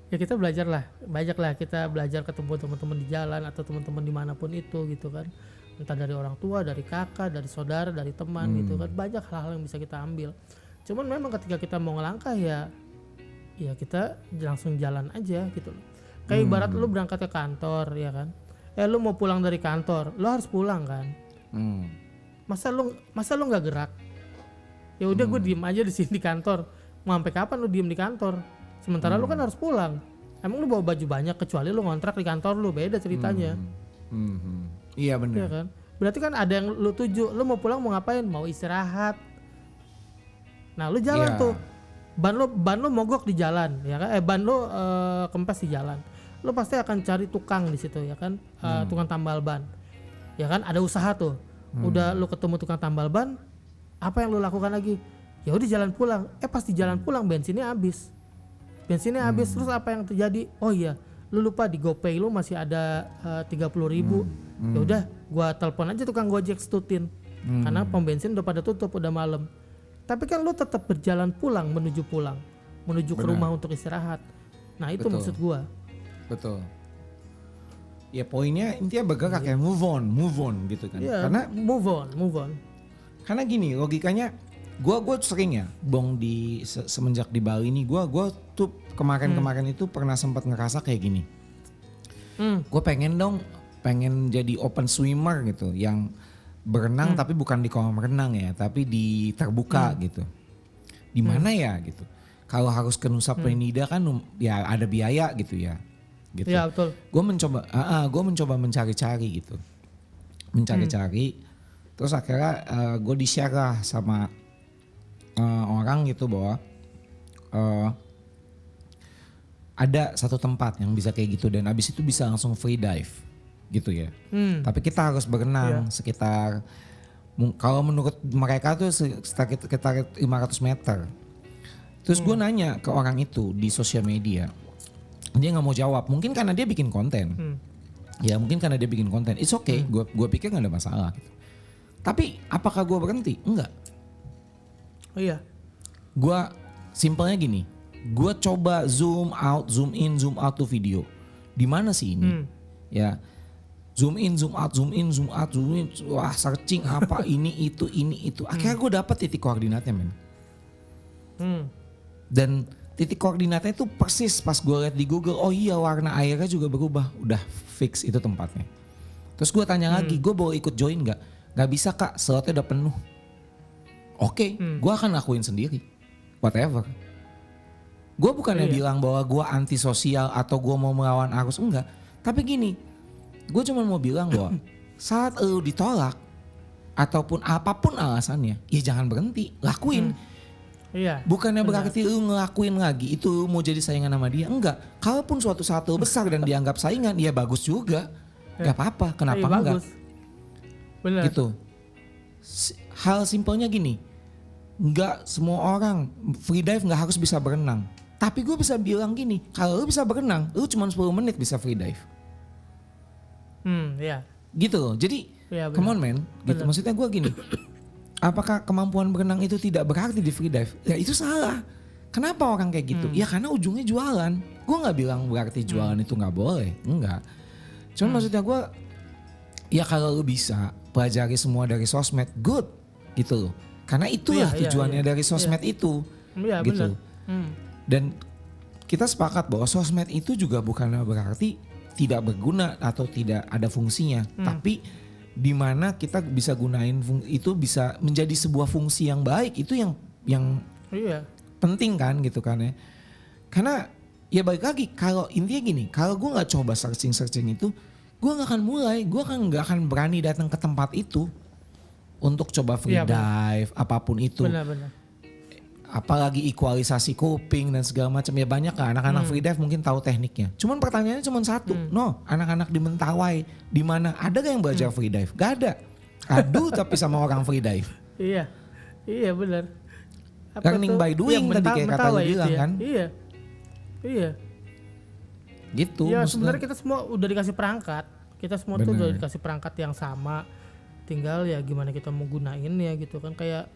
ya kita belajar lah, banyak lah kita belajar ketemu teman-teman di jalan atau teman-teman dimanapun itu gitu kan. Entah dari orang tua, dari kakak, dari saudara, dari teman gitu kan, banyak hal-hal yang bisa kita ambil. Cuman memang ketika kita mau ngelangkah ya kita langsung jalan aja gitu loh. Kayak ibarat lu berangkat ke kantor ya kan, lu mau pulang dari kantor, lu harus pulang kan. Masa lu nggak gerak? Ya udah gue diem aja di sini di kantor. Mau sampai kapan lu diem di kantor? Sementara lu kan harus pulang. Emang lu bawa baju banyak, kecuali lu ngontrak di kantor lu, beda ceritanya. Iya benar. Iya kan? Berarti kan ada yang lu tuju, lu mau pulang mau ngapain? Mau istirahat. Nah lu jalan Iya. tuh, ban lo mogok di jalan, ya kan? Ban lo kempes di jalan. Lo pasti akan cari tukang di situ, ya kan? Tukang tambal ban, ya kan? Ada usaha tuh. Udah lo ketemu tukang tambal ban, apa yang lo lakukan lagi? Ya udah jalan pulang. Pas di jalan pulang bensinnya habis. Terus apa yang terjadi? Oh iya, lu lupa di GoPay lu masih ada 30.000. Ya udah, gua telepon aja tukang Gojek Stutin. Karena pom bensin udah pada tutup, udah malam. Tapi kan lu tetap berjalan menuju ke rumah untuk istirahat. Nah, itu Betul. maksud gua. Betul. Ya poinnya intinya bergerak ya, move on gitu kan. Iya, Karena move on. Karena gini logikanya, gue sering ya bong semenjak di Bali ini, gue tuh kemarin itu pernah sempat ngerasa kayak gini. Gue pengen jadi open swimmer gitu, yang berenang tapi bukan di kolam renang ya, tapi di terbuka gitu. Di mana ya gitu. Kalau harus ke Nusa Penida kan ya ada biaya gitu ya. Gitu. Iya, betul. Gue mencoba mencari-cari gitu. Terus akhirnya gue di-share lah sama orang gitu bahwa ada satu tempat yang bisa kayak gitu dan abis itu bisa langsung free dive gitu ya. Tapi kita harus berenang sekitar, kalau menurut mereka tuh sekitar 500 meter. Terus gue nanya ke orang itu di sosial media, dia nggak mau jawab. Mungkin karena dia bikin konten. Ya mungkin karena dia bikin konten. It's okay, gue pikir nggak ada masalah. Gitu. Tapi apakah gue berhenti? Enggak. Oh iya. Gue simpelnya gini, gue coba zoom out, zoom in, zoom out tuh video. Di mana sih ini? Ya, zoom in, zoom out, zoom in, zoom out, zoom in. Wah, searching apa ini itu. Akhirnya gue dapet titik koordinatnya, men. Dan titik koordinatnya itu persis pas gue lihat di Google. Oh iya, warna airnya juga berubah. Udah fix itu tempatnya. Terus gue tanya lagi, gue boleh ikut join nggak? Nggak bisa kak, slotnya udah penuh. Oke, gue akan lakuin sendiri. Whatever. Gue bukannya bilang bahwa gue antisosial atau gue mau melawan arus, enggak. Tapi gini, gue cuma mau bilang bahwa saat lu ditolak ataupun apapun alasannya, ya jangan berhenti, lakuin. Iya. Bukannya berarti lu ngelakuin lagi itu lu mau jadi saingan sama dia, enggak. Kalaupun suatu saat lu besar dan dianggap saingan, ya bagus juga. Gak apa-apa, kenapa enggak? Bagus. Bener. Gitu. Hal simpelnya gini, nggak semua orang free dive nggak harus bisa berenang. Tapi gue bisa bilang gini, kalau lu bisa berenang, lu cuma 10 menit bisa free dive. Iya. Gitu loh. Jadi, come on man. Gitu. Maksudnya gue gini, apakah kemampuan berenang itu tidak berarti di free dive? Ya itu salah. Kenapa orang kayak gitu? Ya karena ujungnya jualan. Gue nggak bilang berarti jualan itu nggak boleh, enggak. Cuman maksudnya gue, ya kalau lu bisa pelajari semua dari sosmed, good gitu loh. Karena itulah tujuannya dari sosmed itu. Iya, gitu. benar. Dan kita sepakat bahwa sosmed itu juga bukannya berarti tidak berguna atau tidak ada fungsinya. Tapi di mana kita bisa gunain itu bisa menjadi sebuah fungsi yang baik, itu yang penting kan gitu kan ya. Karena ya balik lagi, kalau intinya gini, kalau gue nggak coba searching itu, gue nggak akan mulai, gue nggak akan berani datang ke tempat itu untuk coba free dive apapun itu. Benar. Apalagi equalisasi kuping dan segala macam, ya banyak lah anak-anak free dive mungkin tahu tekniknya. Cuman pertanyaannya cuma satu, anak-anak di Mentawai di mana ada gak yang belajar free dive? Gak ada. Aduh, tapi sama orang free dive. Iya benar. Learning by doing tadi kayak kata lu bilang kan. Iya. Gitu. Ya sebenarnya kita semua udah dikasih perangkat. Kita semua tuh udah dikasih perangkat yang sama. Tinggal ya gimana kita mau gunain ya gitu kan. Kayak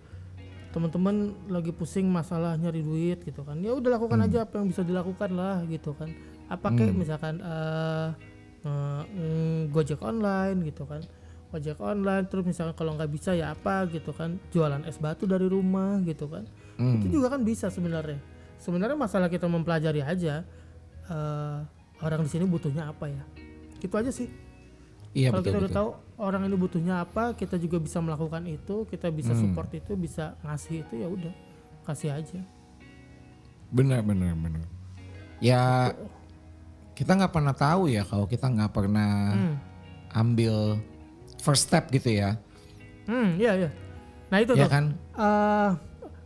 teman-teman lagi pusing masalah nyari duit gitu kan. Ya udah lakukan aja apa yang bisa dilakukan lah gitu kan. Apa kayak misalkan Gojek online gitu kan. Ojek online, terus misalkan kalau nggak bisa ya apa gitu kan, jualan es batu dari rumah gitu kan. Itu juga kan bisa sebenarnya. Sebenarnya masalah kita mempelajari aja orang di sini butuhnya apa ya. Gitu aja sih. Iya, kalau betul, kita udah tahu orang ini butuhnya apa, kita juga bisa melakukan itu, kita bisa support itu, bisa ngasih itu, ya udah kasih aja. Benar. Ya kita nggak pernah tahu ya kalau kita nggak pernah ambil first step gitu ya. Iya. Nah itu ya tuh. Kan?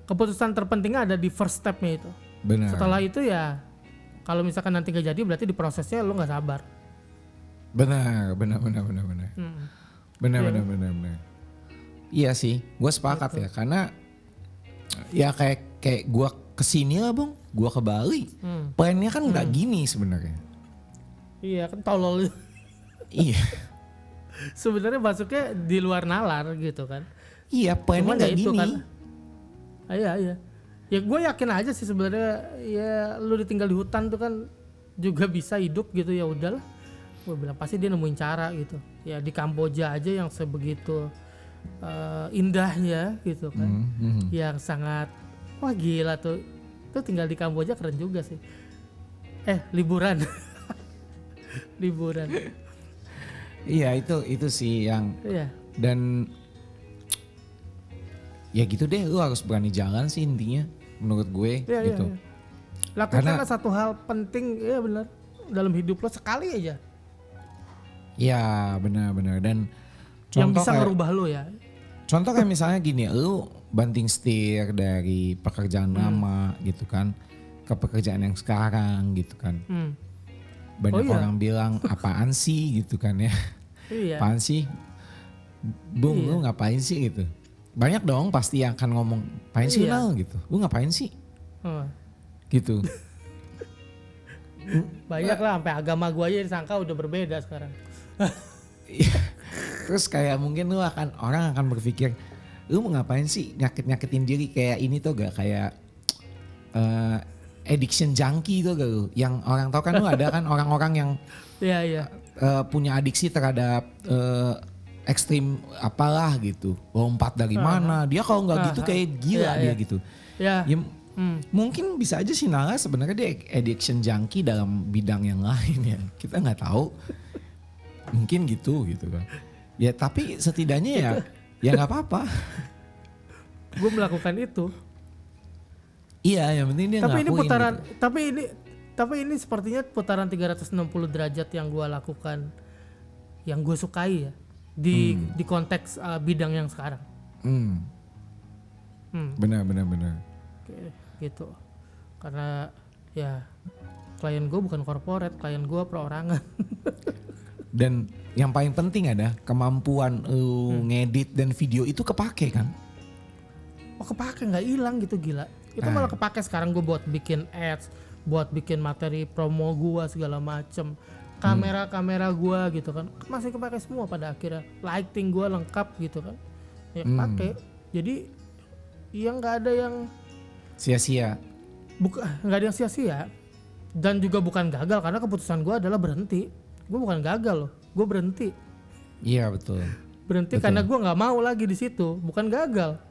keputusan terpentingnya ada di first stepnya itu. Benar. Setelah itu ya kalau misalkan nanti gak jadi berarti di prosesnya lo nggak sabar. Benar. Benar. Iya sih, gue sepakat ya karena ya kayak gue kesini lah bang, gue ke Bali, plannya kan nggak gini sebenarnya. Iya kan tolol. Iya. Sebenarnya masuknya di luar nalar gitu kan. Iya, plannya nggak gini. Kan. Iya. Ya gue yakin aja sih sebenarnya ya lu ditinggal di hutan tuh kan juga bisa hidup gitu ya udahlah. Gue bilang pasti dia nemuin cara gitu. Ya di Kamboja aja yang sebegitu indahnya gitu kan. Yang sangat wah gila tuh. Tuh tinggal di Kamboja keren juga sih. Liburan. Liburan. Iya itu sih yang dan ya gitu deh, lu harus berani jalan sih intinya menurut gue gitu. Iya. Lakukanlah satu hal penting ya benar dalam hidup lo sekali aja. Ya benar dan yang bisa ngerubah lo ya. Contoh kayak misalnya gini, lu banting setir dari pekerjaan lama gitu kan ke pekerjaan yang sekarang gitu kan. Banyak orang bilang apaan sih gitu kan ya. Iya. Apaan sih? Bung lu ngapain sih gitu. Banyak dong pasti yang akan ngomong ngapain sih lu gitu. Lu ngapain sih? Gitu. Banyak lah sampai agama gua aja disangka udah berbeda sekarang. Terus kayak mungkin orang akan berpikir lu mau ngapain sih nyakitin diri kayak ini tuh gak kayak addiction junkie tuh gak lu? Yang orang tahu kan lu ada kan orang-orang yang punya adiksi terhadap ekstrim apalah gitu, lompat dari mana, dia kalau nggak gitu kayak gila dia gitu. Ya, mungkin bisa aja sih Nala sebenarnya dia addiction junkie dalam bidang yang lain ya, kita nggak tahu. Mungkin gitu kan. Ya tapi setidaknya ya nggak apa-apa. Gue melakukan itu. Iya, yang penting dia ngelakuin. Tapi ini putaran, gitu. tapi ini sepertinya putaran 360 derajat yang gue lakukan, yang gue sukai ya. Di konteks bidang yang sekarang. Benar. Oke, gitu. Karena ya klien gue bukan corporate, klien gue perorangan. Dan yang paling penting ada kemampuan ngedit dan video itu kepake kan? Oh kepake nggak hilang gitu gila. Itu malah kepake sekarang gue buat bikin ads, buat bikin materi promo gue segala macem. Kamera gua gitu kan masih kepake semua pada akhirnya, lighting gua lengkap gitu kan ya kepake. Jadi ya nggak ada yang sia-sia, nggak ada yang sia-sia dan juga bukan gagal karena keputusan gua adalah berhenti. Gua bukan gagal loh, gua berhenti. Iya betul. Berhenti karena gua nggak mau lagi di situ, bukan gagal.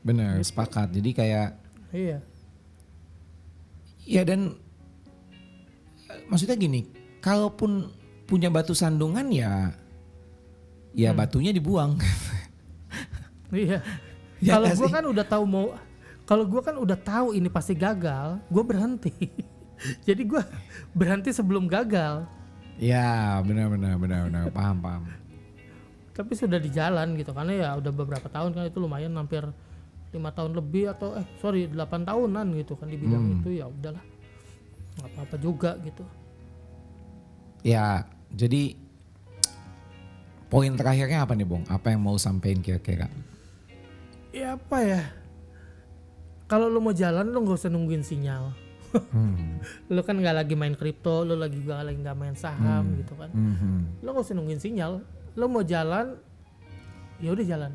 Benar gitu. Sepakat. Jadi kayak iya dan maksudnya gini, kalaupun punya batu sandungan ya batunya dibuang. Iya. Ya kalau gue kan udah tahu kalau gue kan udah tahu ini pasti gagal, gue berhenti. Jadi gue berhenti sebelum gagal. Ya benar, paham. Tapi sudah di jalan gitu, karena ya udah beberapa tahun kan, itu lumayan hampir 5 tahun lebih atau 8 tahunan gitu kan di bidang itu. Ya udahlah, nggak apa-apa juga gitu. Ya jadi poin terakhirnya apa nih Bung? Apa yang mau sampein kira-kira? Ya apa ya, kalau lu mau jalan lu gak usah nungguin sinyal. Lu kan gak lagi main kripto, lu lagi gak main saham gitu kan. Lu gak usah nungguin sinyal, lu mau jalan ya udah jalan.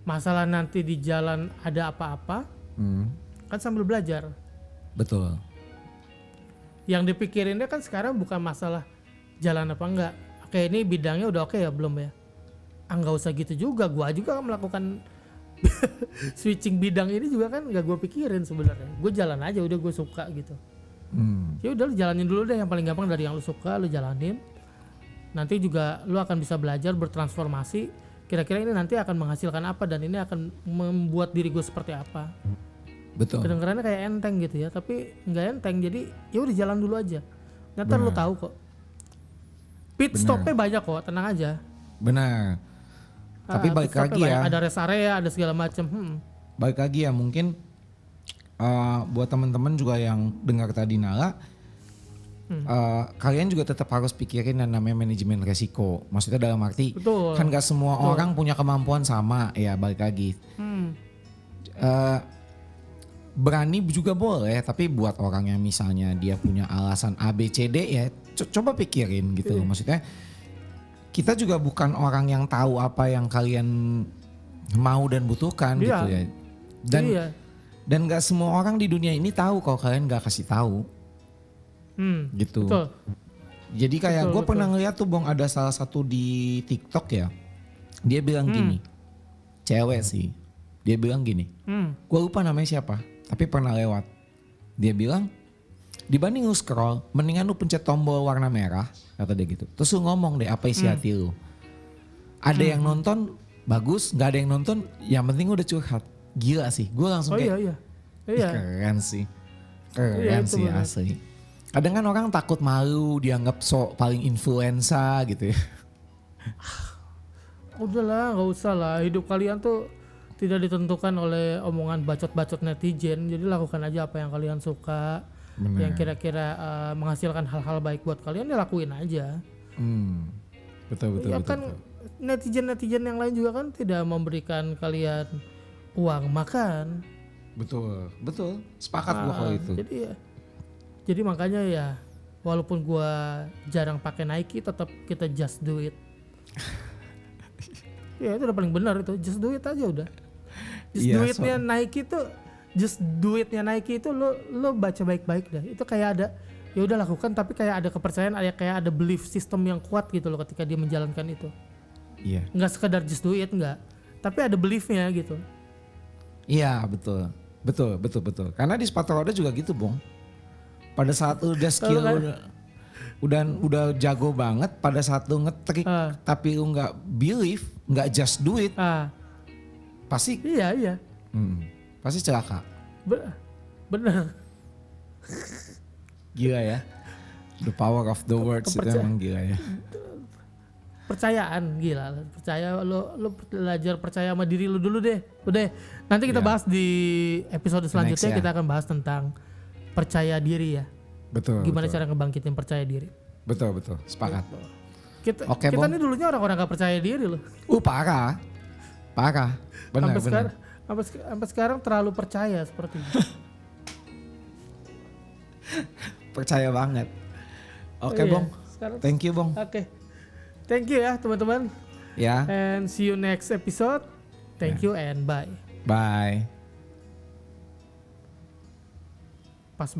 Masalah nanti di jalan ada apa-apa kan sambil belajar. Betul. Yang dipikirinnya kan sekarang bukan masalah jalan apa enggak. Oke, ini bidangnya udah oke ya belum ya? Nggak usah gitu juga. Gua juga melakukan switching bidang ini juga kan nggak gue pikirin sebenarnya. Gue jalan aja, udah gue suka gitu. Ya udah lu jalanin dulu deh, yang paling gampang dari yang lu suka lu jalanin. Nanti juga lu akan bisa belajar bertransformasi. Kira-kira ini nanti akan menghasilkan apa dan ini akan membuat diri gue seperti apa. Betul. Kedengarannya kayak enteng gitu ya, tapi nggak enteng. Jadi ya udah jalan dulu aja. Nanti lu tahu kok. Pit stopnya banyak kok, tenang aja. Benar. Tapi balik terus lagi ya. ada rest area, ada segala macam. Balik lagi ya mungkin buat teman-teman juga yang dengar tadi Nala, kalian juga tetap harus pikirin yang namanya manajemen resiko. Maksudnya dalam arti Betul. kan gak semua orang punya kemampuan sama ya, balik lagi. Berani juga boleh, tapi buat orang yang misalnya dia punya alasan A, B, C, D ya coba pikirin gitu. Maksudnya kita juga bukan orang yang tahu apa yang kalian mau dan butuhkan gitu ya. Dan gak semua orang di dunia ini tahu kalau kalian gak kasih tahu. Gitu. Betul. Jadi kayak gue pernah ngeliat tuh Bong, ada salah satu di TikTok ya. Dia bilang gini, cewek sih. Dia bilang gini, gue lupa namanya siapa, tapi pernah lewat. Dia bilang, dibanding lu scroll, mendingan lu pencet tombol warna merah, kata dia gitu. Terus lu ngomong deh apa isi hati lu. Ada yang nonton bagus, gak ada yang nonton, yang penting udah curhat. Gila sih, gue langsung kayak, keren sih. Keren sih bener. Asli. Kadang kan orang takut malu, dianggap paling influenza gitu ya. Udahlah, gak usah lah. Hidup kalian tuh tidak ditentukan oleh omongan bacot-bacot netizen. Jadi lakukan aja apa yang kalian suka. Bener. Yang kira-kira menghasilkan hal-hal baik buat kalian, ya lakuin aja. Betul. Ya kan netizen yang lain juga kan tidak memberikan kalian uang makan. Betul. Sepakat gua kalau itu. Jadi makanya ya, walaupun gua jarang pakai Nike, tetap kita just do it. Ya itu udah paling benar itu, just do it aja udah. Just do it-nya Nike tuh, just do it-nya Nike itu lo baca baik-baik dah. Itu kayak ada, ya udah lakukan, tapi kayak ada kepercayaan, kayak ada belief system yang kuat gitu loh ketika dia menjalankan itu. Iya. Nggak sekedar just do it, nggak, tapi ada belief-nya gitu. Iya betul. Karena di sepatu roda juga gitu Bong. Pada saat lu udah skill udah jago banget, pada saat lu ngetrik tapi lu nggak believe, nggak just do it, pasti iya. Pasti celaka. Bener. Gila ya. The power of the words itu emang gila ya. Percayaan gila. Percaya lo belajar percaya sama diri lo dulu deh. Udah. Nanti kita bahas di episode selanjutnya. Kita akan bahas tentang percaya diri ya. Betul. Gimana cara ngebangkitin percaya diri. Betul. Sepakat. Kita ini dulunya orang-orang gak percaya diri loh. Parah. Benar. Sampai sekarang terlalu percaya sepertinya. Percaya banget. Bong. Thank you Bong. Thank you ya teman-teman. Ya. And see you next episode. Thank you and bye. Bye.